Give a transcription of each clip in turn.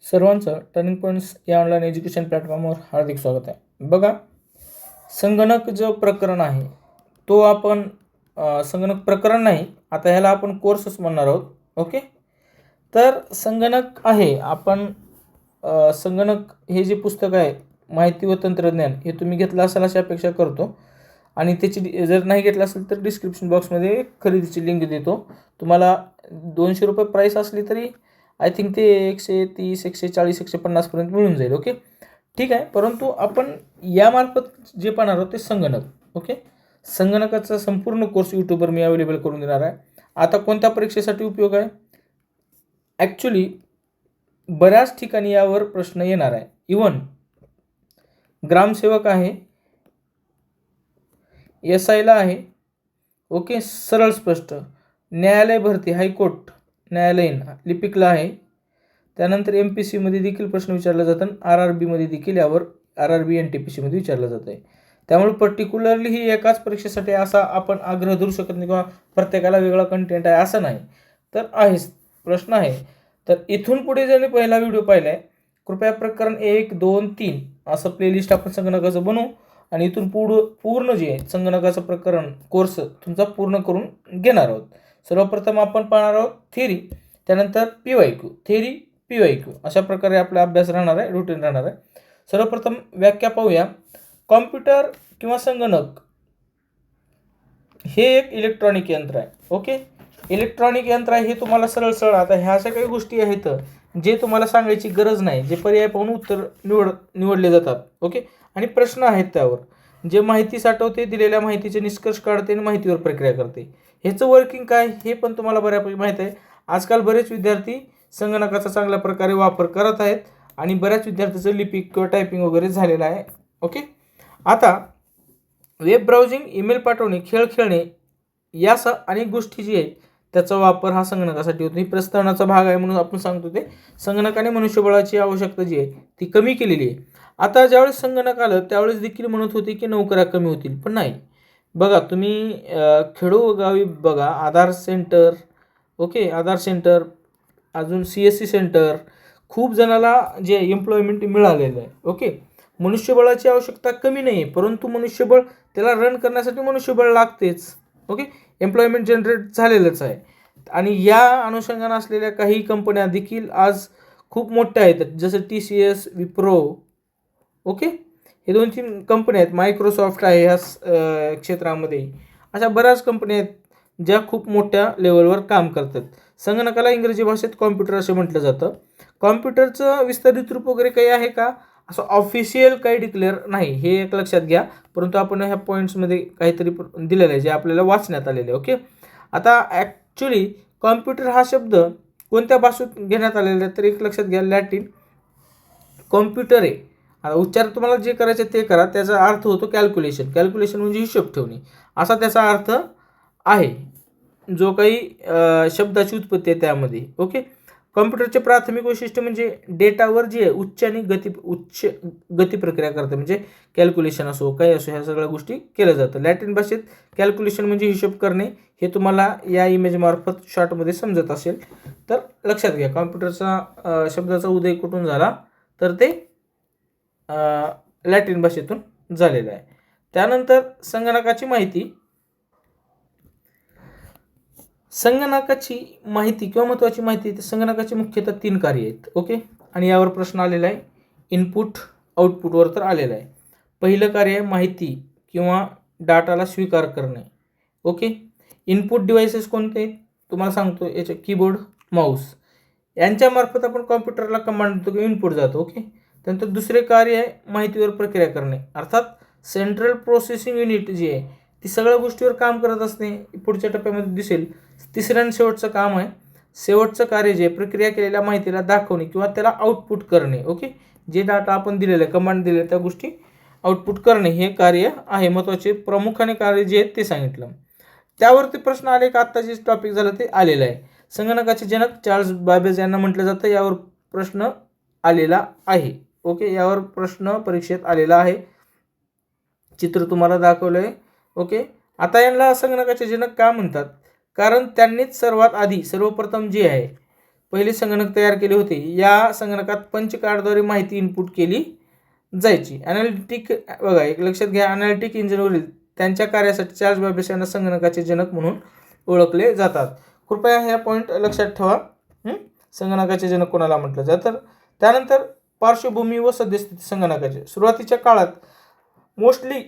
सर्वांचं turning points या online education प्लॅटफॉर्मवर हार्दिक स्वागत आहे. बघा, संगणक जो प्रकरण आहे तो आपण संगणक प्रकरण नाही, आता ह्याला आपण कोर्सच म्हणणार आहोत. ओके, तर संगणक आहे आपण संगणक हे जे पुस्तक आहे माहिती व तंत्रज्ञान हे तुम्ही घेतलं असाल अशी अपेक्षा करतो. आणि त्याची जर नाही घेतलं असेल तर डिस्क्रिप्शन बॉक्समध्ये खरेदीची लिंक देतो. तुम्हाला ₹200 प्राईस असली तरी आय थिंक ते 130, 140, 150पर्यंत मिळून जाईल. ओके, ठीक आहे. परंतु आपण यामार्फत जे पाहणार आहोत ते संगणक. ओके, संगणकाचा संपूर्ण कोर्स यूट्यूबवर मी अवेलेबल करून देणार आहे. आता कोणत्या परीक्षेसाठी उपयोग आहे? ॲक्च्युली बऱ्याच ठिकाणी यावर प्रश्न येणार आहे. इवन ग्रामसेवक आहे, SIला आहे. ओके, सरळ स्पष्ट. न्यायालय भरती, हायकोर्ट न्यायालयीन लिपिकला आहे. त्यानंतर MPSCमध्ये देखील प्रश्न विचारला जातात. RRBमध्ये देखील यावर RRB NTPCमध्ये विचारलं जातं आहे. त्यामुळे पर्टिक्युलरली ही एकाच परीक्षेसाठी असा आपण आग्रह धरू शकत नाही किंवा प्रत्येकाला वेगळा कंटेंट आहे असं नाही. तर आहेच प्रश्न आहे. तर इथून पुढे ज्याने पहिला व्हिडिओ पाहिला आहे कृपया प्रकरण 1, 2, 3 असं प्लेलिस्ट आपण संगणकाचं बनवू आणि इथून पूर्ण जे आहे संगणकाचं प्रकरण कोर्स तुमचा पूर्ण करून घेणार आहोत. सर्वप्रथम आपण पाहणार आहोत थेरी, त्यानंतर PYQ, थेरी PYQ अशा प्रकारे आपला अभ्यास राहणार आहे, रुटीन राहणार आहे. सर्वप्रथम व्याख्या पाहूया. कॉम्प्युटर किंवा संगणक हे एक इलेक्ट्रॉनिक यंत्र आहे. ओके, इलेक्ट्रॉनिक यंत्र आहे हे तुम्हाला सरळ सरळ आता ह्या अशा काही गोष्टी आहेत जे तुम्हाला सांगायची गरज नाही, जे पर्याय पाहून उत्तर निवडले जातात. ओके, आणि प्रश्न आहेत त्यावर, जे माहिती साठवते, दिलेल्या माहितीचे निष्कर्ष काढते आणि माहितीवर प्रक्रिया करते. ह्याचं वर्किंग काय हे पण तुम्हाला बऱ्यापैकी माहीत आहे. आजकाल बरेच विद्यार्थी संगणकाचा चांगल्या प्रकारे वापर करत आहेत आणि बऱ्याच विद्यार्थ्यांचं लिपिक किंवा टायपिंग वगैरे झालेलं आहे. ओके, आता वेब ब्राउझिंग, ईमेल पाठवणे, खेळ खेळणे यासह अनेक गोष्टी जी आहेत त्याचा वापर हा संगणकासाठी होतो. ही प्रस्थानाचा भाग आहे म्हणून आपण सांगतो ते संगणकाने मनुष्यबळाची आवश्यकता जी आहे ती कमी केलेली आहे. आता ज्यावेळेस संगणक आलं त्यावेळेस देखील म्हणत होते की नोकऱ्या कमी होतील, पण नाही. बघा तुम्ही खेडोगावी बघा आधार सेंटर, ओके, आधार सेंटर, अजून CSC सेंटर, खूप जणाला जे एम्प्लॉयमेंट मिळालेलं आहे. ओके, मनुष्यबळाची आवश्यकता कमी नाही आहे, परंतु मनुष्यबळ त्याला रन करण्यासाठी मनुष्यबळ लागतेच. ओके, एम्प्लॉयमेंट जनरेट झालेलंच आहे. आणि या अनुषंगाने असलेल्या काही कंपन्या देखील आज खूप मोठ्या आहेत, जसं TCS, विप्रो. ओके, हे 2-3 कंपन्या आहेत. मायक्रोसॉफ्ट आहे ह्या क्षेत्रामध्ये. अशा बऱ्याच कंपन्या आहेत ज्या खूप मोठ्या लेवलवर काम करतात. संगणकाला इंग्रजी भाषेत कॉम्प्युटर असं म्हटलं जातं. कॉम्प्युटरचं विस्तारित रूप वगैरे काही आहे का असं ऑफिशियल काही डिक्लेअर नाही, हे एक लक्षात घ्या. परंतु आपण ह्या पॉईंट्समध्ये काहीतरी दिलेलं आहे जे आपल्याला वाचण्यात आलेलं आहे. ओके, आता ॲक्च्युली कॉम्प्युटर हा शब्द कोणत्या भाषेत घेण्यात आलेला आहे तर एक लक्षात घ्या, लॅटिन कॉम्प्युटर आहे. आता उच्चार तुम्हाला जे करायचे ते करा. त्याचा अर्थ होतो कॅल्क्युलेशन. कॅल्क्युलेशन म्हणजे हिशोब ठेवणे असा त्याचा अर्थ आहे, जो काही शब्दाची उत्पत्ती आहे त्यामध्ये. ओके, कॉम्प्युटरचे प्राथमिक वैशिष्ट्य म्हणजे डेटावर जे उच्च गती प्रक्रिया करते, म्हणजे कॅल्क्युलेशन असो काही असो ह्या सगळ्या गोष्टी केल्या जातात. लॅटिन भाषेत कॅल्क्युलेशन म्हणजे हिशोब करणे हे तुम्हाला या इमेजमार्फत शॉर्टमध्ये समजत असेल तर लक्षात घ्या. कॉम्प्युटरचा शब्दाचा उदय कुठून झाला तर ते लॅटिन भाषेतून झालेलं आहे. त्यानंतर संगणकाची माहिती किंवा महत्त्वाची माहिती, संगणकाची मुख्यतः 3 कार्य आहेत. ओके, आणि यावर प्रश्न आलेला आहे. इनपुट आउटपुटवर तर आलेला आहे. पहिलं कार्य आहे माहिती किंवा डाटाला स्वीकार करणे. ओके, इनपुट डिव्हाइसेस कोणते आहेत तुम्हाला सांगतो, याचे कीबोर्ड, माऊस यांच्यामार्फत आपण कॉम्प्युटरला कमांड देतो किंवा इनपुट जातो. ओके, त्यानंतर दुसरे कार्य आहे माहितीवर प्रक्रिया करणे, अर्थात सेंट्रल प्रोसेसिंग युनिट जी आहे ती सगळ्या गोष्टीवर काम करत असणे पुढच्या टप्प्यामध्ये दिसेल. तिसरं आणि शेवटचं काम आहे, शेवटचं कार्य जे प्रक्रिया केलेल्या माहितीला दाखवणे किंवा त्याला आउटपुट करणे. ओके, जे डाटा आपण दिलेलं आहे, कमांड दिलेलं त्या गोष्टी आउटपुट करणे हे कार्य आहे. महत्त्वाचे प्रामुख्याने कार्य जे आहेत ते सांगितलं. त्यावरती प्रश्न आले का आत्ता जे टॉपिक झालं ते आलेलं आहे. संगणकाचे जनक चार्ल्स बाबेज यांना म्हटलं जातं, यावर प्रश्न आलेला आहे. ओके, यावर प्रश्न परीक्षेत आलेला आहे, चित्र तुम्हाला दाखवलं आहे. ओके, आता यांना संगणकाचे जनक का म्हणतात, कारण त्यांनीच सर्वप्रथम जे आहे पहिले संगणक तयार केले होते. या संगणकात पंच कार्डद्वारे माहिती इनपुट केली जायची. ॲनालिटिक बघा, एक लक्षात घ्या, ॲनालिटिक इंजिनवरील त्यांच्या कार्यासाठी चार्ल्स बॅबेज यांना संगणकाचे जनक म्हणून ओळखले जातात. कृपया ह्या पॉईंट लक्षात ठेवा. संगणकाचे जनक कोणाला म्हटलं जातं. त्यानंतर पार्श्वभूमी व सद्यस्थिती संगणकाचे. सुरुवातीच्या काळात मोस्टली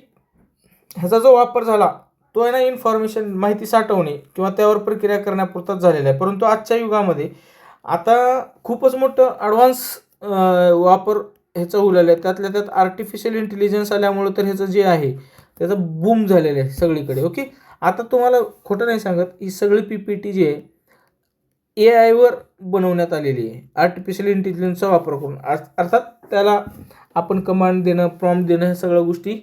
ह्याचा जो वापर झाला तो आहे ना, इन्फॉर्मेशन माहिती साठवणे किंवा त्यावर प्रक्रिया करण्यापुरताच झालेला आहे. परंतु आजच्या युगामध्ये आता खूपच मोठं ॲडव्हान्स वापर ह्याचं होऊ लागलं आहे. त्यातल्या त्यात आर्टिफिशियल इंटेलिजन्स आल्यामुळं तर ह्याचं जे आहे त्याचं बूम झालेलं आहे सगळीकडे. ओके, आता तुम्हाला खोटं नाही सांगत, ही सगळी PPT जी आहे AI बनवण्यात आलेली आहे, आर्टिफिशियल इंटेलिजन्सचा वापर करून. अर्थात त्याला आपण कमांड देणं, प्रॉम्प्ट देणं, ह्या सगळ्या गोष्टी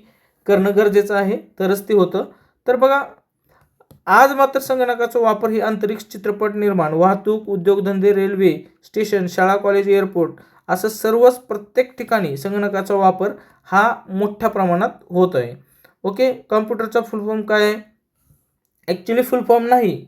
करणं गरजेचं आहे, तरच ते होतं. तर बघा, आज मात्र संगणकाचा वापर ही अंतरिक्ष, चित्रपट निर्माण, वाहतूक, उद्योगधंदे, रेल्वे स्टेशन, शाळा, कॉलेज, एअरपोर्ट असं सर्वच प्रत्येक ठिकाणी संगणकाचा वापर हा मोठ्या प्रमाणात होत आहे. ओके, कॉम्प्युटरचा फुल फॉर्म काय आहे? ॲक्च्युली फुल फॉर्म नाही,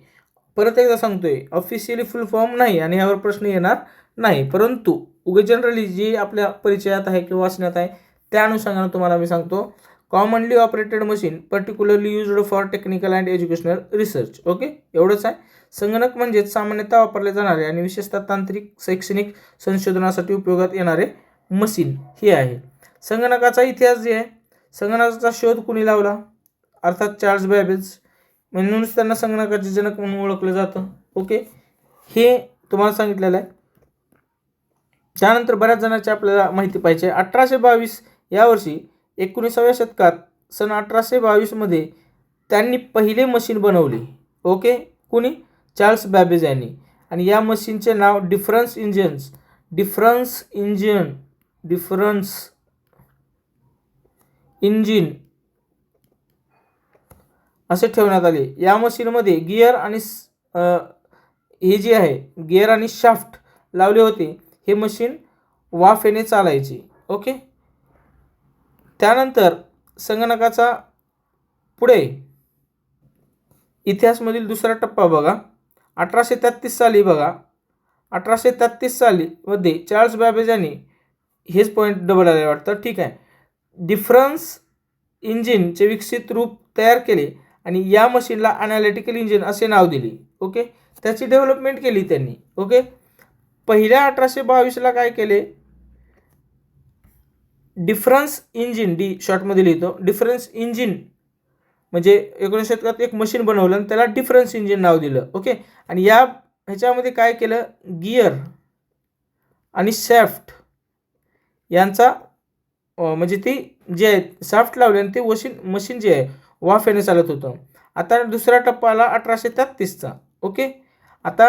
परत एकदा सांगतोय, ऑफिशियली फुल फॉर्म नाही आणि यावर प्रश्न येणार नाही. परंतु उगे जनरली जी आपल्या परिचयात आहे किंवा वाचण्यात आहे त्या अनुषंगाने तुम्हाला मी सांगतो, commonly operated machine particularly used for technical and educational research. Okay, एवढंच आहे. संगणक म्हणजेच सामान्यतः वापरले जाणारे आणि विशेषतः तांत्रिक, शैक्षणिक संशोधनासाठी उपयोगात येणारे मशीन हे आहे. संगणकाचा इतिहास जे आहे, संगणकाचा शोध कुणी लावला? अर्थात चार्ल्स बॅबेज, म्हणूनच त्यांना संगणकाचे जनक म्हणून ओळखलं जातं. ओके, हे तुम्हाला सांगितलेलं आहे. त्यानंतर बऱ्याच जणांची आपल्याला माहिती पाहिजे. 1822 या वर्षी 19व्या शतकात सन 1822 त्यांनी पहिले मशीन बनवले. ओके, कुणी? चार्ल्स बॅबेज यांनी. आणि या मशीनचे नाव डिफरन्स इंजिन असे ठेवण्यात आले. या मशीनमध्ये गिअर आणि हे जे आहे गिअर आणि शाफ्ट लावले होते. हे मशीन वाफेने चालायचे. ओके, त्यानंतर संगणकाचा पुढे इतिहासमधील दुसरा टप्पा बघा. 1833 साली बघा, 1833 साली मध्ये चार्ल्स बॅबेज यांनी, हेच पॉईंट डबल आले वाटतं, ठीक आहे, डिफरन्स इंजिनचे विकसित रूप तयार केले आणि या मशीनला ॲनालिटिकल इंजिन असे नाव दिले. ओके, त्याची डेव्हलपमेंट केली त्यांनी. ओके, पहिल्या 1822ला काय केले? डिफरन्स इंजिन, डी शॉर्टमध्ये लिहितो, डिफरन्स इंजिन म्हणजे 19 शतकात एक मशीन बनवलं आणि त्याला डिफरन्स इंजिन नाव दिलं. ओके, आणि ह्याच्यामध्ये काय केलं? गिअर आणि शाफ्ट यांचा म्हणजे ती जे आहे शाफ्ट लावले आणि ते मशीन जे आहे वाफेने चालत होतं. आता दुसरा टप्पा आला 1833चा. ओके, आता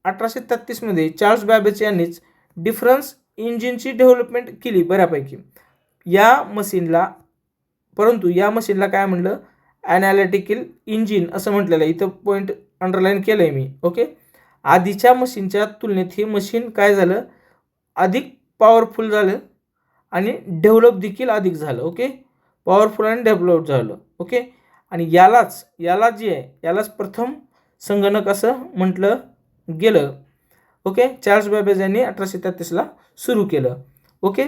1833 चार्ल्स बॅबेज यांनीच डिफरन्स इंजिनची डेव्हलपमेंट केली बऱ्यापैकी या मशीनला. परंतु या मशीनला काय म्हणलं? ॲनालिटिकल इंजिन असं म्हटलेलं आहे. इथं पॉईंट अंडरलाईन केलं आहे मी. ओके, आधीच्या मशीनच्या तुलनेत हे मशीन काय झालं? अधिक पॉवरफुल झालं आणि डेव्हलप देखील अधिक झालं. ओके, पॉवरफुल आणि डेव्हलप झालं. ओके, आणि यालाच जे आहे यालाच प्रथम संगणक असं म्हटलं गेलं. ओके, चार्ल्स बॅबेज यांनी 1833ला सुरू केलं. ओके,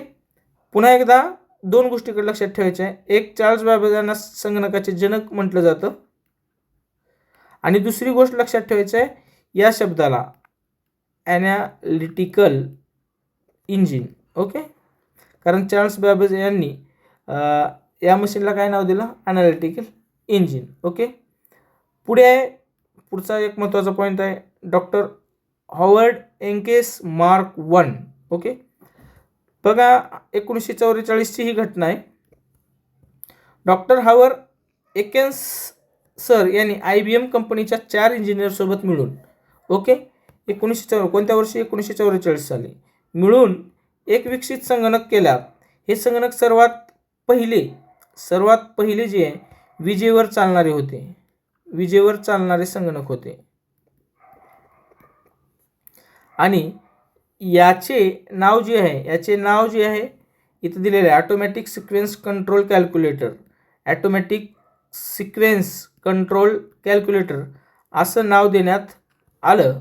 पुन्हा एकदा दोन गोष्टीकडे लक्षात ठेवायच्या आहे. एक, चार्ल्स बॅबेज यांना संगणकाचे जनक म्हटलं जातं आणि दुसरी गोष्ट लक्षात ठेवायची आहे, या शब्दाला ॲनालिटिकल इंजिन. ओके, कारण चार्ल्स बॅबेज यांनी या मशीनला काय नाव दिलं? Analytical engine. ओके, पुढे आहे पुढचा एक महत्त्वाचा पॉईंट आहे, doctor Howard encase mark 1. Okay, बघा 1944ची ही घटना आहे. डॉक्टर हॉवर्ड एन्केस सर यांनी IBM कंपनीच्या 4 इंजिनियरसोबत मिळून, ओके, कोणत्या वर्षी? 1944 साली मिळून एक विकसित संगणक केला. हे संगणक सर्वात पहिले जे आहे विजेवर चालणारे संगणक होते आणि याचे नाव जे आहे इथं दिलेलं आहे ऑटोमॅटिक सिक्वेन्स कंट्रोल कॅल्क्युलेटर असं नाव देण्यात आलं.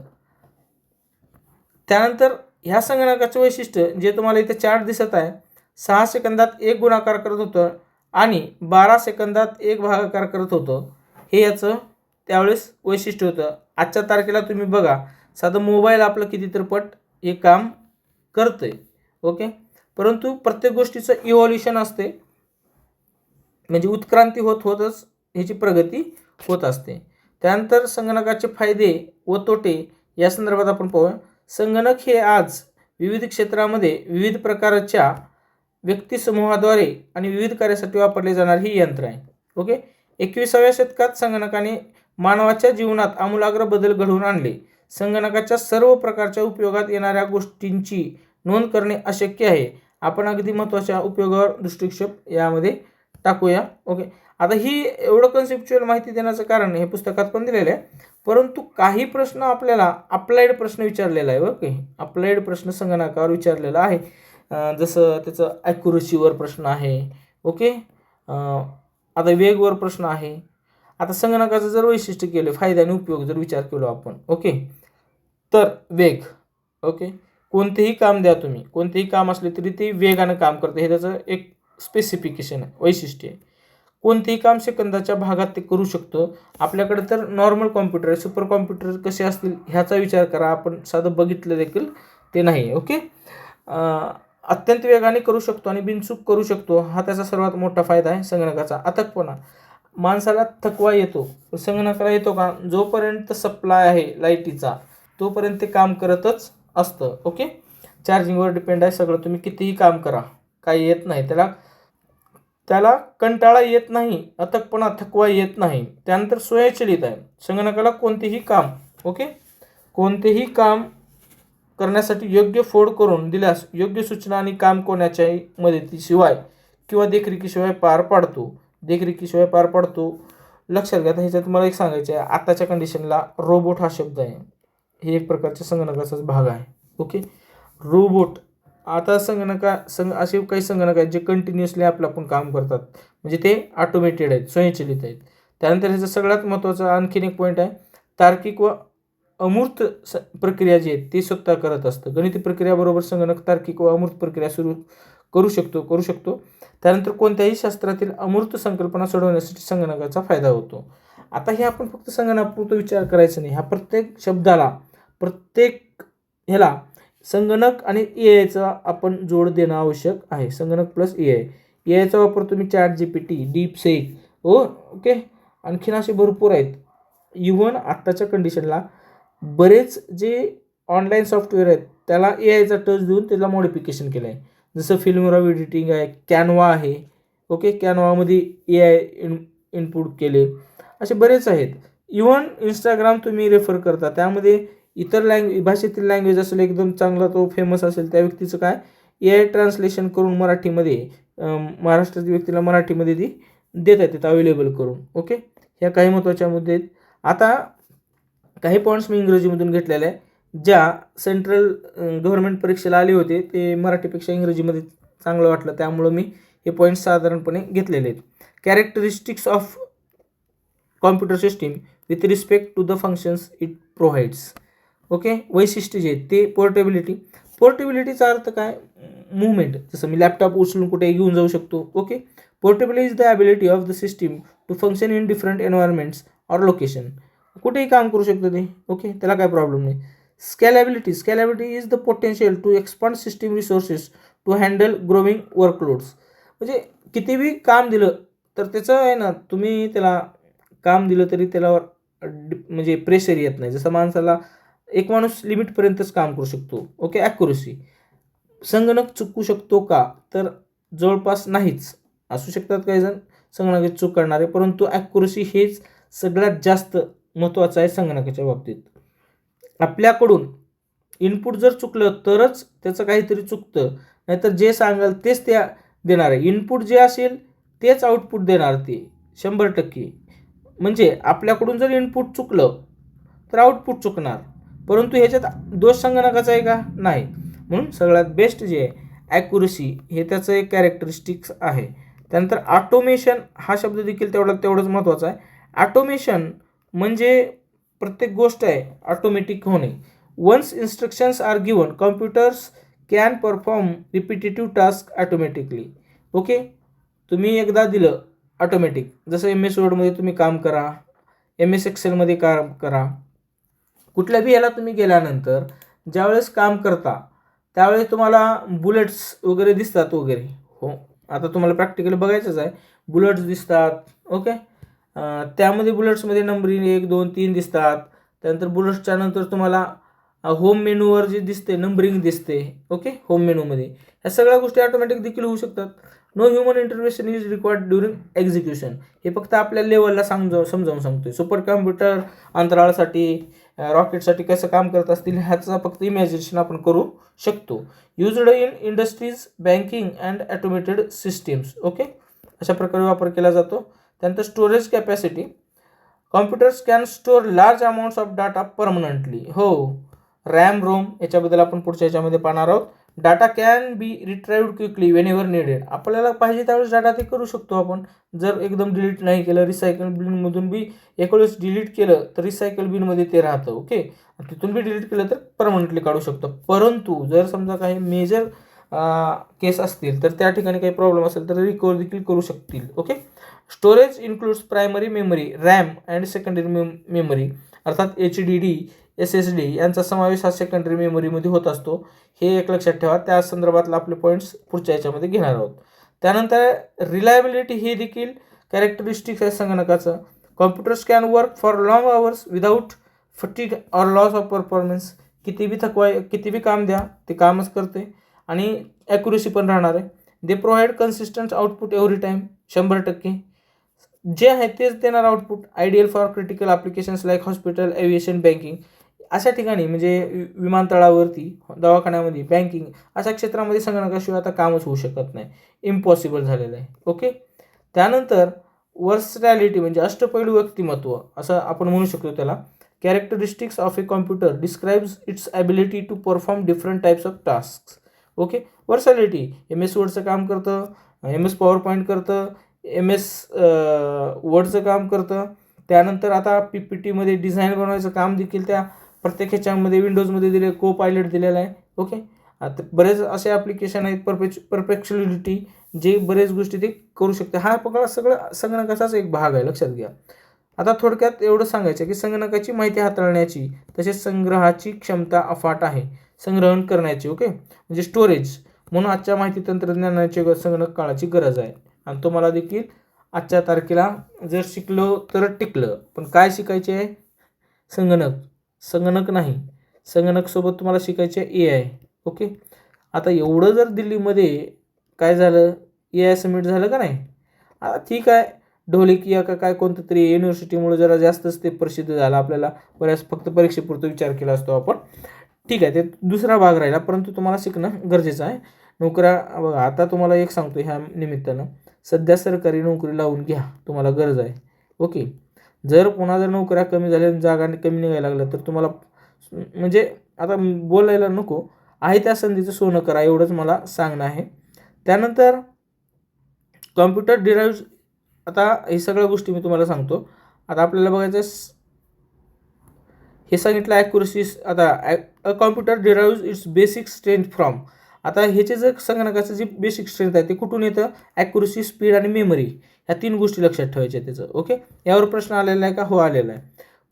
त्यानंतर ह्या संगणकाचं वैशिष्ट्य जे तुम्हाला इथे चार्ट दिसत आहे, 6 सेकंदात 1 गुणाकार करत होतं आणि 12 सेकंदात 1 भागाकार करत होतं, हे याचं त्यावेळेस वैशिष्ट्य होतं. आजच्या तारखेला तुम्ही बघा, साधं मोबाईल आपलं कितीतरी पट हे काम करतंय. ओके, परंतु प्रत्येक गोष्टीचं इव्हॉल्युशन असते, म्हणजे उत्क्रांती होतच ह्याची प्रगती होत असते. त्यानंतर संगणकाचे फायदे व तोटे या संदर्भात आपण पाहूया. संगणक हे आज विविध क्षेत्रामध्ये विविध प्रकारच्या व्यक्तिसमूहाद्वारे आणि विविध कार्यासाठी वापरले जाणारे ही यंत्र आहे. ओके, 21व्या शतकात संगणकाने मानवाच्या जीवनात आमूलाग्र बदल घडवून आणले. संगणकाच्या सर्व प्रकारच्या उपयोगात येणाऱ्या गोष्टींची नोंद करणे अशक्य आहे. आपण अगदी महत्त्वाच्या उपयोगावर दृष्टिक्षेप यामध्ये टाकूया. ओके, आता ही एवढं कन्सेप्च्युअल माहिती देण्याचं कारण हे पुस्तकात पण दिलेलं आहे, परंतु काही प्रश्न आपल्याला अप्लाइड प्रश्न विचारलेला आहे. ओके, अप्लाइड प्रश्न संगणकावर विचारलेला आहे. जसं त्याचं ॲक्युरसीवर प्रश्न आहे. ओके, आता वेगवर प्रश्न आहे. आता संगणकाचं जर वैशिष्ट्य केलं, फायदा आणि उपयोग जर विचार केलो आपण, ओके, तर वेग. ओके, कोणतेही काम द्या तुम्ही, कोणतेही काम असले तरी ते वेगानं काम करतं, हे त्याचं एक स्पेसिफिकेशन आहे, वैशिष्ट्य आहे. कोणतेही काम सेकंदाच्या भागात ते करू शकतो. आपल्याकडे तर नॉर्मल कॉम्प्युटर आहे, सुपर कॉम्प्युटर कसे असतील ह्याचा विचार करा, आपण साधं बघितलं देखील ते नाही. ओके, अत्यंत वेगाने करू शकतो आणि बिनचूक करू शकतो, हा त्याचा सर्वात मोठा फायदा आहे संगणकाचा. अथकपणा, माणसाला थकवा येतो, संगणकाला येतो का? जोपर्यंत सप्लाय आहे लाईटीचा तोपर्यंत ते काम करतच असतं. ओके, चार्जिंगवर डिपेंड आहे सगळं, तुम्ही कितीही काम करा काही येत नाही त्याला कंटाळा येत नाही, अथकपणा थकवा येत नाही. त्यानंतर स्वयंचलित आहे संगणकाला. कोणतेही काम, ओके, कोणतेही काम करण्यासाठी योग्य फोड करून दिल्यास योग्य सूचना आणि काम कोणाच्याही मदतीशिवाय किंवा देखरेखीशिवाय पार पाडतो. लक्षात घ्या. ह्याच्यात मला एक सांगायचं आहे, आताच्या कंडिशनला रोबोट हा शब्द आहे, हे एक प्रकारच्या संगणकाचाच भाग आहे. Okay, robot. आता असे काही संगणक आहेत जे कंटिन्युअसली आपलं आपण काम करतात, म्हणजे ते ऑटोमेटेड आहेत, स्वयंचलित आहेत. त्यानंतर ह्याचं सगळ्यात महत्त्वाचं आणखीन एक पॉईंट आहे, तार्किक व अमूर्त प्रक्रिया जी आहेत ते स्वतः करत असतं. गणिती प्रक्रियाबरोबर संगणक तार्किक व अमूर्त प्रक्रिया सुरू करू शकतो. त्यानंतर कोणत्याही शास्त्रातील अमूर्त संकल्पना सोडवण्यासाठी संगणकाचा फायदा होतो. आता हे आपण फक्त संगणकापुरतं विचार करायचं नाही, ह्या प्रत्येक शब्दाला, प्रत्येक ह्याला संगणक आणि AI आपण जोड देणं आवश्यक आहे. संगणक प्लस AI चा वापर तुम्ही ChatGPT, DeepSeek, ओके, आणखीन असे भरपूर आहेत. इव्हन आत्ताच्या कंडिशनला बरेच जे ऑनलाईन सॉफ्टवेअर आहेत त्याला AI टच देऊन त्याला मॉडिफिकेशन केलं आहे. जसं फिल्मोग्राफ एडिटिंग आहे, कॅनवा आहे. ओके, कॅनवामध्ये AI इनपुट केले, असे बरेच आहेत. इव्हन इंस्टाग्राम तुम्ही रेफर करता, त्यामध्ये इतर भाषेतील लँग्वेज असेल एकदम चांगला, तो फेमस असेल, त्या व्यक्तीचं काय AI ट्रान्सलेशन करून मराठीमध्ये, महाराष्ट्रातील व्यक्तीला मराठीमध्ये ती देता येते अवेलेबल करून. ओके, ह्या काही महत्त्वाच्या मुद्दे आहेत. आता काही पॉईंट्स मी इंग्रजीमधून घेतलेले आहे, ज्या सेंट्रल गव्हर्नमेंट परीक्षेला आले होते, ते मराठीपेक्षा इंग्रजीमध्ये चांगलं वाटलं, त्यामुळं मी हे पॉईंट्स साधारणपणे घेतलेले आहेत. Characteristics of computer system with respect to the functions it provides. Okay, वैशिष्ट्य जे आहेत ते पोर्टेबिलिटीचा अर्थ काय? मूवमेंट. जसं मी लॅपटॉप उचलून कुठे घेऊन जाऊ शकतो. Okay, portability is the ability of the system to function in different environments or location. कुठेही काम करू शकतं ते. ओके, त्याला काय प्रॉब्लेम नाही. Scalability is the potential to expand system resources to handle growing workloads. म्हणजे कितीही काम दिलं तर त्याचं आहे ना, तुम्ही त्याला काम दिलं तरी त्याला म्हणजे प्रेशर येत नाही. जसं माणसाला एक माणूस लिमिटपर्यंतच काम करू शकतो. Okay, accuracy. संगणक चुकू शकतो का? तर जवळपास नाहीच. असू शकतात काही जण संगणकाची चूक करणारे, परंतु ॲक्युरसी हेच सगळ्यात जास्त महत्त्वाचं आहे संगणकाच्या बाबतीत. आपल्याकडून इनपुट जर चुकलं तरच त्याचं काहीतरी चुकतं, नाहीतर जे सांगाल तेच ते देणार आहे. इनपुट जे असेल तेच आउटपुट देणार ते 100%. म्हणजे आपल्याकडून जर इनपुट चुकलं तर आउटपुट चुकणार, परंतु ह्याच्यात दोष संगणकाचा आहे का? नाही. म्हणून सगळ्यात बेस्ट जे आहे ॲक्युरसी, हे त्याचं एक कॅरेक्टरिस्टिक्स आहे. त्यानंतर ऑटोमेशन हा शब्द देखील तेवढंच महत्त्वाचा आहे. ऑटोमेशन म्हणजे प्रत्येक गोष्ट आहे ऑटोमॅटिक होणे. Once instructions are given computers can perform repetitive task automatically. Okay, तुम्ही एकदा दिलं ऑटोमॅटिक, जसं MS वर्डमध्ये तुम्ही काम करा, MS एक्सेलमध्ये काम करा, कुठल्या बी याला तुम्ही गेल्यानंतर ज्यावेळेस काम करता त्यावेळेस तुम्हाला बुलेट्स वगैरे दिसतात वगैरे. हो, आता तुम्हाला प्रॅक्टिकली बघायचंच आहे. बुलेट्स दिसतात. ओके, त्यामध्ये बुलेट्समध्ये नंबरिंग 1 2 3 दिसतात. त्यानंतर बुलेट्सच्या नंतर तुम्हाला होम मेनूवर जे दिसते नंबरिंग दिसते. ओके, होम मेनूमध्ये ह्या सगळ्या गोष्टी ऑटोमॅटिक देखील होऊ शकतात. No human intervention is required during execution. हे फक्त आपल्या लेवलला समजावून सांगतोय. सुपर कॉम्प्युटर अंतराळासाठी रॉकेटसाठी कसं काम करत असतील ह्याचं फक्त इमॅजिनेशन आपण करू शकतो. Used in industries, banking and automated systems. Okay, अशा प्रकारे वापर केला जातो. त्यानंतर storage capacity, computers can store large amounts of data permanently. हो, रॅम रोम याच्याबद्दल आपण पुढच्या याच्यामध्ये पाहणार आहोत. Data can be retrieved quickly whenever needed. आपल्याला पाहिजे त्यावेळेस डाटा ते करू शकतो आपण. जर एकदम डिलीट नाही केलं, रिसायकल बिनमधून बी एक वेळेस डिलीट केलं तर रिसायकल बिनमध्ये ते राहतं. ओके, तिथून बी डिलीट केलं तर परमनंटली काढू शकतो. परंतु जर समजा काही मेजर केस असतील तर त्या ठिकाणी काही प्रॉब्लेम असेल तर रिकवर देखील करू शकतील. Okay, storage includes primary memory, RAM and secondary memory, अर्थात HDD, SSD यांचा समावेश हा सेकंडरी मेमरीमध्ये होत असतो. हे एक लक्षात ठेवा. त्या संदर्भातला आपले पॉईंट्स पुढच्या याच्यामध्ये घेणार आहोत. त्यानंतर रिलायबिलिटी ही देखील कॅरेक्टरिस्टिक्स आहे संगणकाचं. Computers can work for long hours without fatigue or loss of performance. किती बी काम द्या ते कामच करते आणि ॲक्युरेसी पण राहणार आहे. They provide consistent output every time. 100% जे आहे तेच देणार output. Ideal for critical applications like hospital, aviation, banking अशा ठिकाणी, म्हणजे विमानतळावरती, दवाखान्यामध्ये, बँकिंग अशा क्षेत्रामध्ये संगणकाशिवाय आता कामच होऊ शकत नाही. इम्पॉसिबल झालेलं आहे. ओके, त्यानंतर वर्सटॅलिटी म्हणजे अष्टपैलू व्यक्तिमत्व असं आपण म्हणू शकतो त्याला. Characteristics of a computer describes its ability to perform different types of task. Okay, versatility MS वर्डचं काम करतं, MS पॉवरपॉईंट करतं, MS वर्डचं काम करतं. त्यानंतर आता PPTमध्ये डिझाईन बनवायचं काम देखील त्या प्रत्येक ह्याच्यामध्ये विंडोजमध्ये दिले, को पायलट दिलेला आहे. ओके, आता बरेच असे ॲप्लिकेशन आहेत. परफेक्शनॅलिटी जे बरेच गोष्टी ते करू शकते. हा पकडा सगळं संगणकाचाच एक भाग आहे, लक्षात घ्या. आता थोडक्यात एवढं सांगायचं की संगणकाची माहिती हाताळण्याची तसेच संग्रहाची क्षमता अफाट आहे, संग्रहण करण्याची. ओके, म्हणजे स्टोरेज. म्हणून आजच्या माहिती तंत्रज्ञानाची संगणक काळाची गरज आहे. आणि तुम्हाला देखील आजच्या तारखेला जर शिकलो तर टिकलं. पण काय शिकायचे आहे? संगणक नाही, संगणकसोबत तुम्हाला शिकायचे AI. ओके, आता एवढं जर दिल्लीमध्ये काय झालं, AI समिट झालं का नाही, आता ठीक आहे, ढोलेकिया का काय कोणतं तरी युनिव्हर्सिटीमुळे जरा जास्तच ते प्रसिद्ध झालं. आपल्याला बऱ्याच फक्त परीक्षेपुरतं विचार केला असतो आपण. ठीक आहे, ते दुसरा भाग राहिला, परंतु तुम्हाला शिकणं गरजेचं आहे. नोकऱ्या बघा, आता तुम्हाला एक सांगतो ह्या निमित्तानं, सध्या सरकारी नोकरी लावून घ्या, तुम्हाला गरज आहे. ओके, जर नोकऱ्या कमी झाल्या, जागा कमी निघायला लागल्या तर तुम्हाला म्हणजे आता बोलायला नको, आहे त्या संधीचं सोनं करा, एवढंच मला सांगणं आहे. त्यानंतर कॉम्प्युटर डिराइव्ह, आता हे सगळ्या गोष्टी मी तुम्हाला सांगतो. आता आपल्याला बघायचं हे सांगितलं ॲक्युरसी. आता a computer derive its basic strength from. आता ह्याचे जर संगणकाचं जे बेसिक स्ट्रेंथ आहे ते कुठून येतं? ॲक्युरसी, स्पीड आणि मेमरी, ह्या 3 गोष्टी लक्षात ठेवायच्या त्याचं. ओके, यावर प्रश्न आलेला आहे का? हो, आलेला आहे.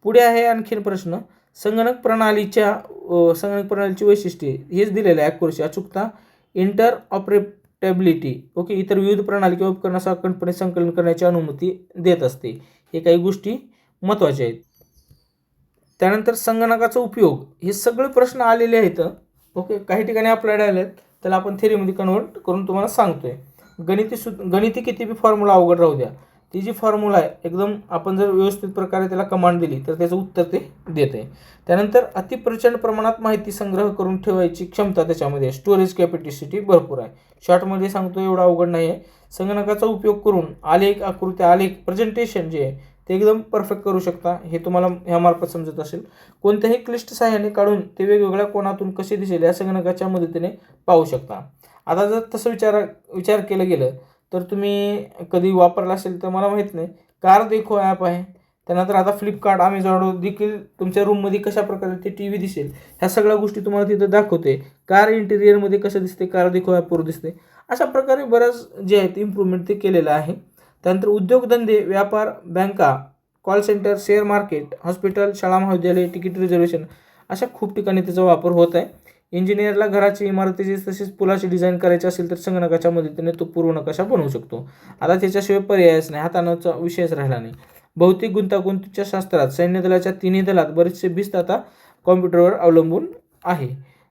पुढे आहे आणखीन प्रश्न, संगणक प्रणालीची वैशिष्ट्ये. हेच दिलेलं आहे, ॲक्युरसी, अचूकता, इंटरऑपरेटेबिलिटी. ओके, इतर विविध प्रणाली किंवा उपकरणासह कंपनी संकलन करण्याची अनुमती देत असते. हे काही गोष्टी महत्त्वाच्या आहेत. त्यानंतर संगणकाचा उपयोग, हे सगळे प्रश्न आलेले आहेत. ओके, काही ठिकाणी अप्लाइड आले आहेत, त्याला आपण थेरीमध्ये कन्वर्ट करून तुम्हाला सांगतोय. गणिती किती बी फॉर्म्युला अवघड राहू द्या, ती जी फॉर्म्युला आहे एकदम आपण जर व्यवस्थित प्रकारे त्याला कमांड दिली तर त्याचं उत्तर ते देते. त्यानंतर अतिप्रचंड प्रमाणात माहिती संग्रह करून ठेवायची क्षमता त्याच्यामध्ये, स्टोरेज कॅपॅसिटी भरपूर आहे. शॉर्टमध्ये सांगतो, एवढा अवघड नाही आहे. संगणकाचा उपयोग करून आलेख, आकृत्या, प्रेझेंटेशन जे आहे ते एकदम परफेक्ट करू शकता. हे तुम्हाला ह्यामार्फत समजत असेल. कोणत्याही क्लिष्ट साह्याने काढून ते वेगवेगळ्या कोणातून कसे दिसेल या संगणकाच्या मदतीने पाहू शकता. आता जर तसं विचार केलं गेलं तर तुम्ही कधी वापरला असेल तर मला माहीत नाही, कार देखो ॲप आहे, त्यानंतर आता फ्लिपकार्ट, अमेझॉन देखील तुमच्या रूममध्ये कशा प्रकारे ते टी व्ही दिसेल ह्या सगळ्या गोष्टी तुम्हाला तिथं दाखवते. कार इंटिरियरमध्ये कसं दिसते, कार देखो ॲपवर दिसते. अशा प्रकारे बऱ्याच जे आहेत इम्प्रूव्हमेंट ते केलेलं आहे. त्यानंतर उद्योगधंदे, व्यापार, बँका, call centre, share market, hospital, शाळा महाविद्यालय, तिकीट रिझर्वेशन अशा खूप ठिकाणी त्याचा वापर होत आहे. इंजिनियरला घराची, इमारतीची तसेच पुलाची डिझाईन करायची असेल तर संगणकाच्या मदतीने तो पूर्व नकाशा बनवू शकतो. आता त्याच्याशिवाय पर्यायच नाही, हाताळण्याचा विषयच राहिला नाही. भौतिक गुंतागुंतीच्या शास्त्रात सैन्य दलाच्या तिन्ही दलात बरेचसे भिस्त आता कॉम्प्युटरवर अवलंबून आहे.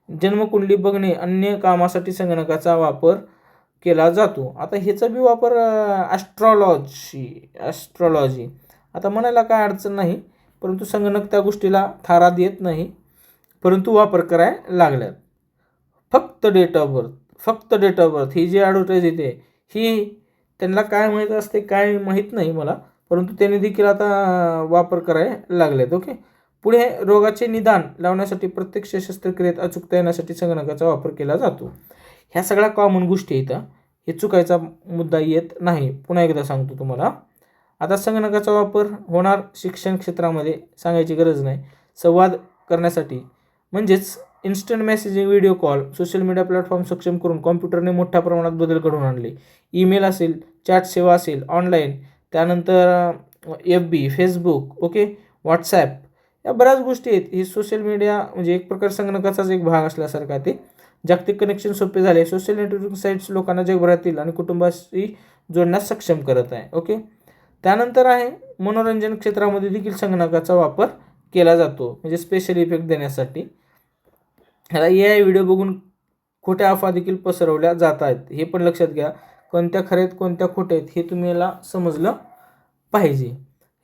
जन्मकुंडली बघणे, अन्य कामासाठी संगणकाचा वापर केला जातो. आता ह्याचा बी वापर ॲस्ट्रॉलॉजी आता म्हणायला काय अडचण नाही, परंतु संगणक त्या गोष्टीला थारा देत नाही, परंतु वापर करायला लागल्यात. फक्त डेट ऑफ बर्थ ही जी ॲडव्हर्टाईज येते ही त्यांना काय माहीत असते काय माहीत नाही मला, परंतु त्यांनी देखील आता वापर करायला लागलेत. ओके. पुढे रोगाचे निदान लावण्यासाठी प्रत्यक्ष शस्त्रक्रियेत अचूकता येण्यासाठी संगणकाचा वापर केला जातो. ह्या सगळ्या कॉमन गोष्टी इथं हे चुकायचा मुद्दा येत नाही. पुन्हा एकदा सांगतो तुम्हाला. आता संगणकाचा वापर होणार शिक्षण क्षेत्रामध्ये सांगायची गरज नाही. संवाद करण्यासाठी म्हणजेच instant messaging, video call, social media platform सक्षम करून कॉम्प्युटरने मोठ्या प्रमाणात बदल घडवून आणले. ईमेल असेल, चॅट सेवा असेल, ऑनलाईन, त्यानंतर FB, फेसबुक, ओके, व्हॉट्सॲप या बऱ्याच गोष्टी आहेत. ही सोशल मीडिया म्हणजे एक प्रकार संगणकाचाच एक भाग असल्यासारखा ते. जागतिक कनेक्शन सोपे झाले. सोशल नेटवर्किंग साईट्स लोकांना जगभरातील आणि कुटुंबाशी जोडण्यास सक्षम करत आहे. ओके. त्यानंतर आहे मनोरंजन क्षेत्रामध्ये देखील संगणकाचा वापर केला जातो, म्हणजे स्पेशल इफेक्ट देण्यासाठी. ह्याला AI व्हिडिओ बघून खोट्या अफवा देखील पसरवल्या जात आहेत. हे पण लक्षात घ्या. कोणत्या खऱ्या आहेत कोणत्या खोट्या आहेत हे तुम्हाला समजलं पाहिजे.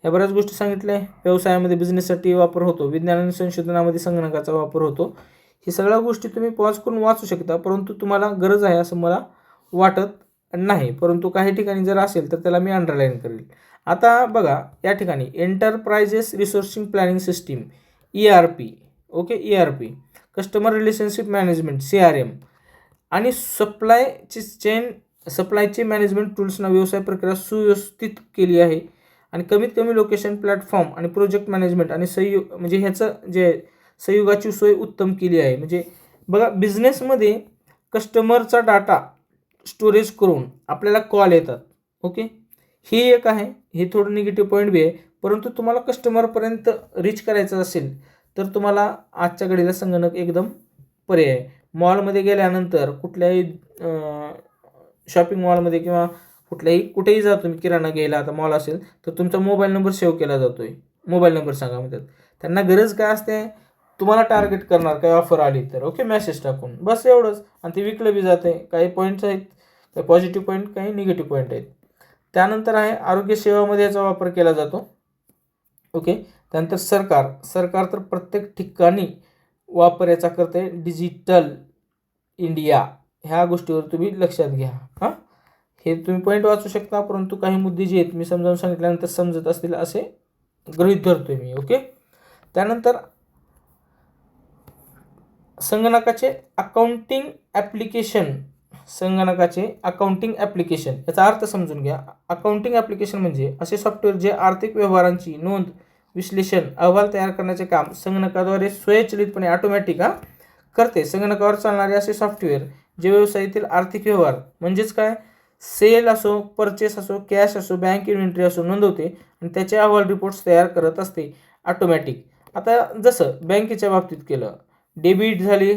ह्या बऱ्याच गोष्टी सांगितल्या. व्यवसायामध्ये बिझनेससाठी वापर होतो. विज्ञान आणि संशोधनामध्ये संगणकाचा वापर होतो. ही सगळ्या गोष्टी तुम्ही पॉज करून वाचू शकता, परंतु तुम्हाला गरज आहे असं मला वाटत नाही. परंतु काही ठिकाणी जर असेल तर त्याला मी अंडरलाईन करेल. आता बघा या ठिकाणी enterprises resourcing planning system ERP, okay, ERP, customer relationship management CRM आणि सप्लाय चेन मॅनेजमेंट टूल्सना व्यवसाय प्रक्रिया सुव्यवस्थित केली आहे. आणि कमीत कमी लोकेशन, प्लॅटफॉर्म आणि प्रोजेक्ट मॅनेजमेंट आणि म्हणजे ह्याचं जे संयुगाची सोय उत्तम केली आहे. म्हणजे बघा बिझनेसमध्ये कस्टमरचा डाटा स्टोरेज करून आपल्याला कॉल येतात. ओके. ही एक आहे. हे थोडं निगेटिव्ह पॉईंट बी आहे, परंतु तुम्हाला कस्टमरपर्यंत रीच करायचं असेल तर तुम्हाला आजच्या घडीला संगणक एकदम पर्याय आहे. मॉलमध्ये गेल्यानंतर कुठल्याही शॉपिंग मॉलमध्ये किंवा कुठेही जा तुम्ही किराणा घ्यायला, आता मॉल असेल तर तुमचा मोबाईल नंबर सेव्ह केला जातो आहे. मोबाईल नंबर सांगा म्हणतात. त्यांना गरज काय असते, तुम्हाला टार्गेट करणार काही ऑफर आली तर, ओके, मेसेज टाकून, बस एवढंच. आणि ते विकलं बी जाते. काही पॉईंट्स आहेत, काही पॉझिटिव्ह पॉईंट, काही निगेटिव्ह पॉईंट आहेत. त्यानंतर आहे आरोग्य सेवामध्ये याचा वापर केला जातो. ओके. त्यानंतर सरकार तर प्रत्येक ठिकाणी वापर याचा करते. डिजिटल इंडिया ह्या गोष्टीवर तुम्ही लक्षात घ्या. हां, हे तुम्ही पॉईंट वाचू शकता, परंतु काही मुद्दे जे आहेत मी समजावून सांगितल्यानंतर समजत असतील असे गृहीत धरतोय मी. ओके. त्यानंतर संगणकाचे अकाउंटिंग ॲप्लिकेशन याचा अर्थ समजून घ्या. अकाउंटिंग ॲप्लिकेशन म्हणजे असे सॉफ्टवेअर जे आर्थिक व्यवहारांची नोंद, विश्लेषण, अहवाल तयार करण्याचे काम संगणकाद्वारे स्वयंचलितपणे ऑटोमॅटिक करते. संगणकावर चालणारे असे सॉफ्टवेअर जे व्यवसायातील आर्थिक व्यवहार म्हणजेच काय, सेल असो, परचेस असो, कॅश असो, बँक इन्व्हेंटरी असो नोंदवते आणि त्याचे अहवाल रिपोर्ट्स तयार करत असते ऑटोमॅटिक. आता जसं बँकेच्या बाबतीत केलं, डेबिट झाली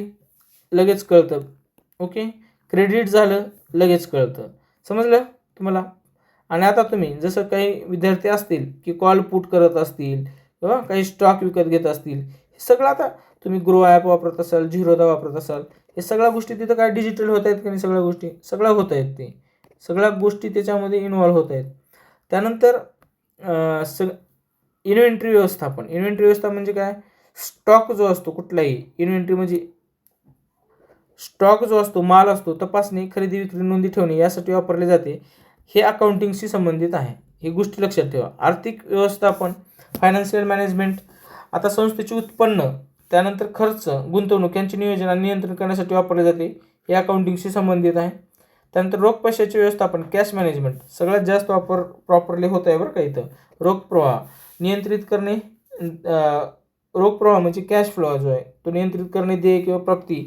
लगेच कळतं, ओके, क्रेडिट झालं लगेच कळतं. समजलं तुम्हाला. आणि आता तुम्ही जसं काही विद्यार्थी असतील की कॉल पुट करत असतील किंवा काही स्टॉक विकत घेत असतील, हे सगळं आता तुम्ही ग्रो ॲप वापरत असाल, झिरोदा वापरत असाल, हे सगळ्या गोष्टी तिथं काय डिजिटल होत आहेत की नाही, सगळ्या गोष्टी सगळ्या होत आहेत. ते सगळ्या गोष्टी त्याच्यामध्ये इन्व्हॉल्व होत आहेत. त्यानंतर इन्व्हेंटरी व्यवस्था म्हणजे काय, स्टॉक जो असतो कुठलाही, इन्व्हेंटरी म्हणजे स्टॉक जो असतो, माल असतो, तपासणी, खरेदी विक्री, नोंदी ठेवणे यासाठी वापरले जाते. हे अकाउंटिंगशी संबंधित आहे. ही गोष्टी लक्षात ठेवा. आर्थिक व्यवस्थापन, फायनान्शियल मॅनेजमेंट, आता संस्थेचे उत्पन्न, त्यानंतर खर्च, गुंतवणूक यांचे नियोजन आणि नियंत्रण करण्यासाठी वापरले जाते. हे अकाउंटिंगशी संबंधित आहे. त्यानंतर रोख पैशाचे व्यवस्थापन, कॅश मॅनेजमेंट, सगळ्यात जास्त वापर प्रॉपरली होत आहे बरं का इथं. रोख प्रवाह, नियंत्रित करणे, रोख प्रवाह म्हणजे कॅश फ्लो जो आहे तो नियंत्रित करणे, देय किंवा प्राप्ती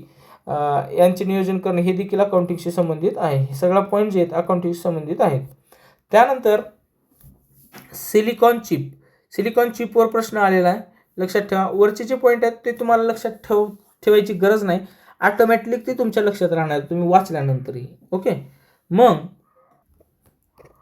यांचे नियोजन करणे हे देखील अकाउंटिंगशी संबंधित आहे. हे सगळा पॉईंट जे आहेत अकाउंटिंगशी संबंधित आहेत. त्यानंतर सिलिकॉन चिप, सिलिकॉन चिपवर प्रश्न आलेला आहे. लक्षात ठेवा, वरचे जे पॉईंट आहेत ते तुम्हाला लक्षात ठेवायची गरज नाही, ऑटोमॅटिक ते तुमच्या लक्षात राहणार तुम्ही वाचल्यानंतरही. ओके, मग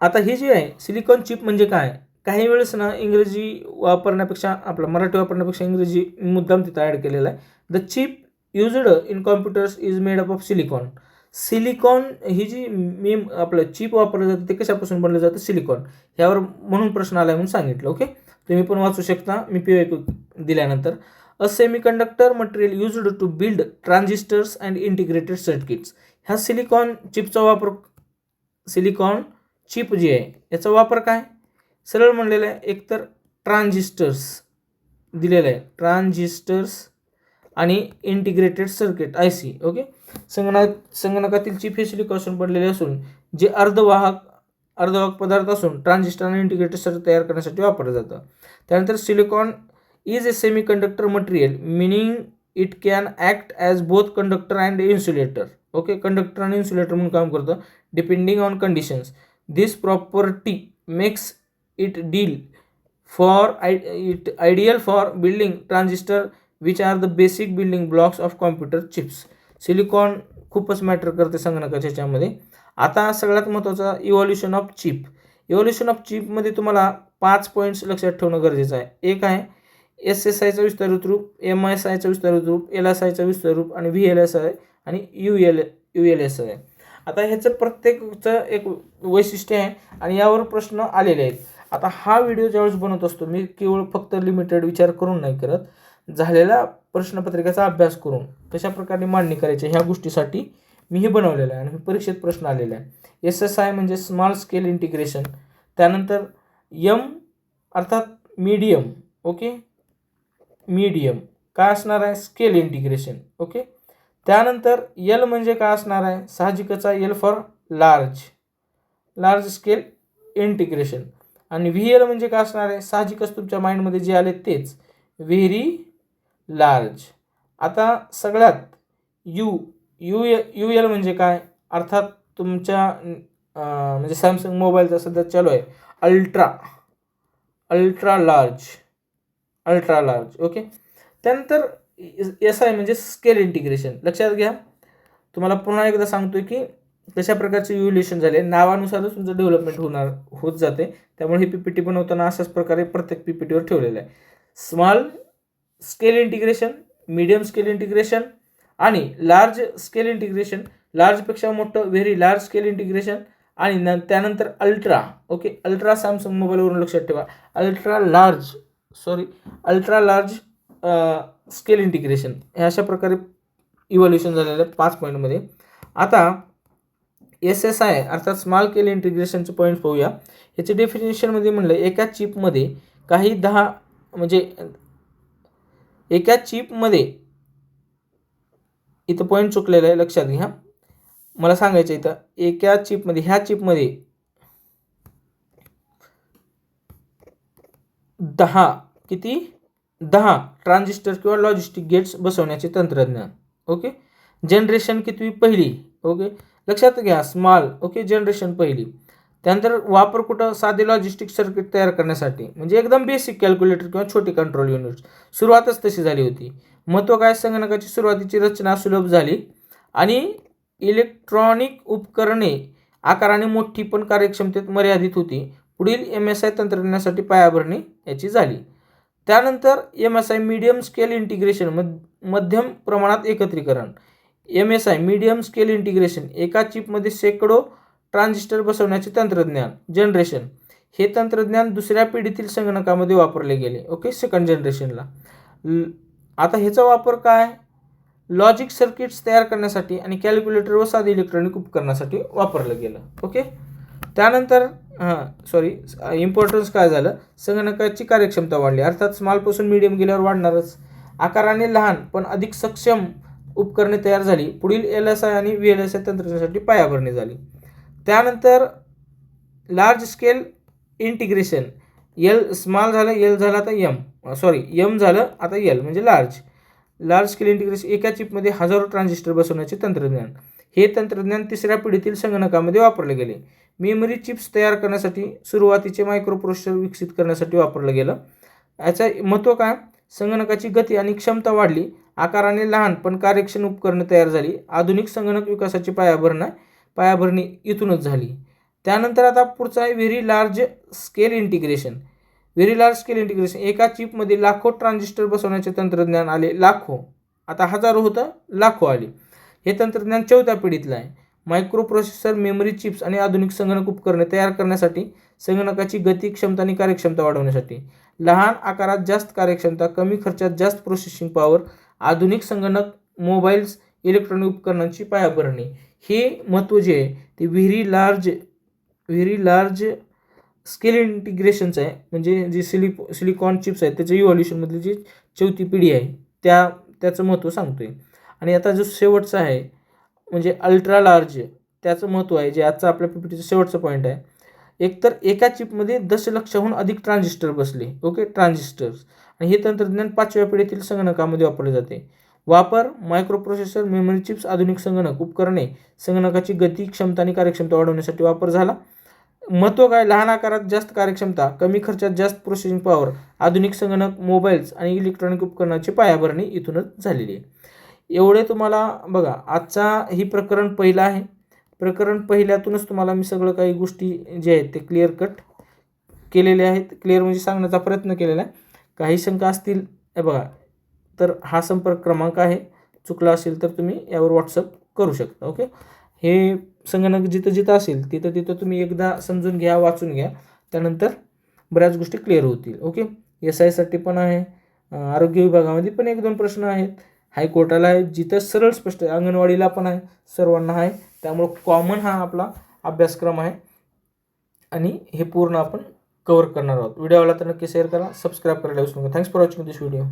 आता हे जे आहे सिलिकॉन चिप म्हणजे काय, काही वेळेस ना इंग्रजी वापरण्यापेक्षा आपला मराठी वापरण्यापेक्षा इंग्रजी मुद्दाम तिथं ॲड केलेला आहे. The chip used in computers is made up of silicon. Silicon ही जी आपलं चिप वापरलं जातं ते कशापासून बनलं जातं, सिलिकॉन. ह्यावर म्हणून प्रश्न आला म्हणून सांगितलं. ओके, तुम्ही पण वाचू शकता मी PYQ दिल्यानंतर. A semiconductor material used to build transistors and integrated circuits. ह्या सिलिकॉन चिपचा वापर, सिलिकॉन चिप जी आहे याचा वापर काय, सरळ म्हणलेलं आहे, एकतर ट्रान्झिस्टर्स दिलेलं आहे, ट्रान्झिस्टर्स आणि इंटिग्रेटेड सर्किट IC. ओके, संगणकातील चिप हे सिलिकॉनपासून बनलेले असून जे अर्धवाहक पदार्थ असून ट्रान्झिस्टर आणि इंटिग्रेटेड सर्किट तयार करण्यासाठी वापरलं जातं. त्यानंतर silicon is a semiconductor material meaning it can act as both conductor and insulator. Okay, conductor आणि इन्सुलेटर म्हणून काम करतं depending on conditions. This property makes it ideal for building transistor which are the basic building blocks of computer chips. Silicon खूपच matter करते संगणकाच्या ह्याच्यामध्ये. आता सगळ्यात महत्त्वाचा evolution of chip. Evolution of चिपमध्ये तुम्हाला 5 पॉईंट्स लक्षात ठेवणं गरजेचं आहे. एक आहे SSIचा विस्तारित रूप, MSIचा विस्तारित रूप, LSIचा विस्तारित रूप आणि VLSI आणि ULSI. आता ह्याचं प्रत्येकचं एक वैशिष्ट्य आहे आणि यावर प्रश्न आलेले आहेत. आता हा व्हिडिओ ज्यावेळेस बनवत असतो मी केवळ फक्त लिमिटेड विचार करून नाही करत, झालेल्या प्रश्नपत्रिकेचा अभ्यास करून कशा प्रकारे मांडणी करायची ह्या गोष्टीसाठी मी हे बनवलेलं आहे आणि परीक्षेत प्रश्न आलेला आहे. SSI म्हणजे स्मॉल स्केल इंटिग्रेशन. त्यानंतर M अर्थात मीडियम. ओके, मीडियम काय असणार आहे, स्केल इंटिग्रेशन. ओके, त्यानंतर L म्हणजे काय असणार आहे, साहजिकचा L for large scale integration. आणि VL म्हणजे काय असणार आहे, साहजिकच तुमच्या माइंडमध्ये जे आले तेच, व्हेरी लार्ज. आता सगळ्यात UL म्हणजे काय, अर्थात तुमच्या म्हणजे सॅमसंग मोबाईलचा सध्या चालू आहे अल्ट्रा लार्ज. ओके, त्यानंतर SI म्हणजे स्केल इंटिग्रेशन. लक्षात घ्या, तुम्हाला पुन्हा एकदा सांगतोय की कशा प्रकारचे इव्होल्युशन झाले, नावानुसारच तुमचं डेव्हलपमेंट होत जाते. त्यामुळे हे PPT बनवताना अशाच प्रकारे प्रत्येक PPTवर ठेवलेलं आहे. Small scale integration, medium scale integration आणि लार्ज स्केल इंटिग्रेशन. लार्जपेक्षा मोठं व्हेरी लार्ज स्केल इंटिग्रेशन आणि त्यानंतर अल्ट्रा. ओके, अल्ट्रा सॅमसंग मोबाईलवरून लक्षात ठेवा, अल्ट्रा लार्ज स्केल इंटिग्रेशन. हे अशा प्रकारे इव्हॉल्युशन झालेलं आहे 5 पॉईंटमध्ये. आता SSI अर्थात स्मॉल स्केल इंटिग्रेशनचे पॉईंट पाहूया. ह्याचे डेफिनेशनमध्ये म्हणलं एका चिपमध्ये एका चिपमध्ये इथं पॉईंट चुकलेलं आहे, लक्षात घ्या. मला सांगायचं इथं एका चिपमध्ये, ह्या चिपमध्ये 10 ट्रान्झिस्टर किंवा लॉजिस्टिक गेट्स बसवण्याचे तंत्रज्ञान. ओके, जनरेशन कितवी, पहिली. ओके, लक्षात घ्या स्मॉल. ओके, जनरेशन पहिली. त्यानंतर वापर कुठं, साधे लॉजिस्टिक सर्किट तयार करण्यासाठी, म्हणजे एकदम बेसिक कॅल्क्युलेटर किंवा छोटी कंट्रोल युनिट्स. सुरुवातच तशी झाली होती. महत्त्व काय, संगणकाची सुरुवातीची रचना सुलभ झाली आणि इलेक्ट्रॉनिक उपकरणे आकाराने मोठी पण कार्यक्षमतेत मर्यादित होती. पुढील MSI तंत्रज्ञानासाठी पायाभरणी याची झाली. त्यानंतर MSI मीडियम स्केल इंटिग्रेशन, मध्यम प्रमाणात एकत्रीकरण. MSI मीडियम स्केल इंटिग्रेशन, एका चिपमध्ये शेकडो ट्रान्झिस्टर बसवण्याचे तंत्रज्ञान, जनरेशन. हे तंत्रज्ञान दुसऱ्या पिढीतील संगणकामध्ये वापरले गेले. ओके, सेकंड जनरेशनला. आता ह्याचा वापर काय, लॉजिक सर्किट्स तयार करण्यासाठी आणि कॅल्क्युलेटर व साधे इलेक्ट्रॉनिक उपकरणासाठी वापरलं गेलं. ओके, त्यानंतर इम्पॉर्टन्स काय झालं, संगणकाची कार्यक्षमता वाढली, अर्थात स्मॉलपासून मीडियम गेल्यावर वाढणारच. आकाराने लहान पण अधिक सक्षम उपकरणे तयार झाली. पुढील LSI आणि VLSI तंत्रज्ञानासाठी पायाभरणी झाली. त्यानंतर large scale integration, L small झालं, एल झालं आता एम झालं आता एल म्हणजे लार्ज स्केल इंटिग्रेशन. एका चिपमध्ये हजारो ट्रान्झिस्टर बसवण्याचे तंत्रज्ञान. हे तंत्रज्ञान तिसऱ्या पिढीतील संगणकामध्ये वापरले गेले. मेमरी चिप्स तयार करण्यासाठी सुरुवातीचे मायक्रो प्रोसेसर विकसित करण्यासाठी वापरलं गेलं. याचं महत्त्व काय? संगणकाची गती आणि क्षमता वाढली, आकाराने लहान पण कार्यक्षम उपकरणे तयार झाली. आधुनिक संगणक विकासाची पायाभरणी इथूनच झाली. त्यानंतर आता पुढचं आहे व्हेरी लार्ज स्केल इंटिग्रेशन. एका चिपमध्ये लाखो ट्रान्झिस्टर बसवण्याचे तंत्रज्ञान आले. आता हजारो होतं, लाखो आले. हे तंत्रज्ञान 4थ्या पिढीतलं आहे. मायक्रो प्रोसेसर, मेमरी चिप्स आणि आधुनिक संगणक उपकरणे तयार करण्यासाठी, संगणकाची गती, क्षमता आणि कार्यक्षमता वाढवण्यासाठी. लहान आकारात जास्त कार्यक्षमता, कमी खर्चात जास्त प्रोसेसिंग पॉवर, आधुनिक संगणक, मोबाईल्स, इलेक्ट्रॉनिक उपकरणांची पायाभरणी. हे महत्त्व जे आहे ते व्हेरी लार्ज स्केल इंटिग्रेशनचं आहे. म्हणजे जे सिलिकॉन चिप्स आहेत त्याच्या इव्हॉल्युशनमधली जी 4थी पिढी आहे त्याचं महत्त्व सांगतोय. आणि आता जो शेवटचा आहे म्हणजे अल्ट्रा लार्ज, त्याचं महत्त्व आहे जे आजचा आपल्या पीपीटीचं शेवटचा पॉईंट आहे. एकतर एका चिपमध्ये दशलक्षाहून अधिक ट्रान्झिस्टर बसले. ट्रान्झिस्टर्स. आणि हे तंत्रज्ञान 5व्या पिढीतील संगणकामध्ये वापरले जाते. वापर मायक्रो प्रोसेसर, मेमरी चिप्स, आधुनिक संगणक उपकरणे, संगणकाची गती, क्षमता आणि कार्यक्षमता वाढवण्यासाठी वापर झाला. महत्त्व काय? लहान आकारात जास्त कार्यक्षमता, कमी खर्चात जास्त प्रोसेसिंग पॉवर, आधुनिक संगणक, मोबाईल्स आणि इलेक्ट्रॉनिक उपकरणाची पायाभरणी इथूनच झालेली आहे. एवढे तुम्हाला बघा, आजचा ही प्रकरण पहिलं आहे. प्रकरण पहिल्यातूनच तुम्हाला मी सगळं काही गोष्टी जे आहेत ते क्लिअर कट केलेले आहेत. क्लिअर म्हणजे सांगण्याचा प्रयत्न केलेला आहे. काही शंका असतील बघा तर हा संपर्क क्रमांक आहे. चुकला असेल तर तुम्ही यावर व्हॉट्सअप करू शकता. ओके. हे संगणक जिथं जिथं असेल तिथं तुम्ही एकदा समजून घ्या, वाचून घ्या. त्यानंतर बऱ्याच गोष्टी क्लिअर होतील. ओके. SI पण आहे. आरोग्य विभागामध्ये पण 1-2 प्रश्न आहेत. हायकोर्टाला आहे, जिथं सरळ स्पष्ट आहे. अंगणवाडीला पण आहे, सर्वांना आहे. त्यामुळं कॉमन हा आपला अभ्यासक्रम आहे आणि हे पूर्ण आपण कव्हर करणार आहोत. व्हिडिओला तर नक्की शेअर करा, सबस्क्राईब करायला विसरू नका. Thanks for watching this video.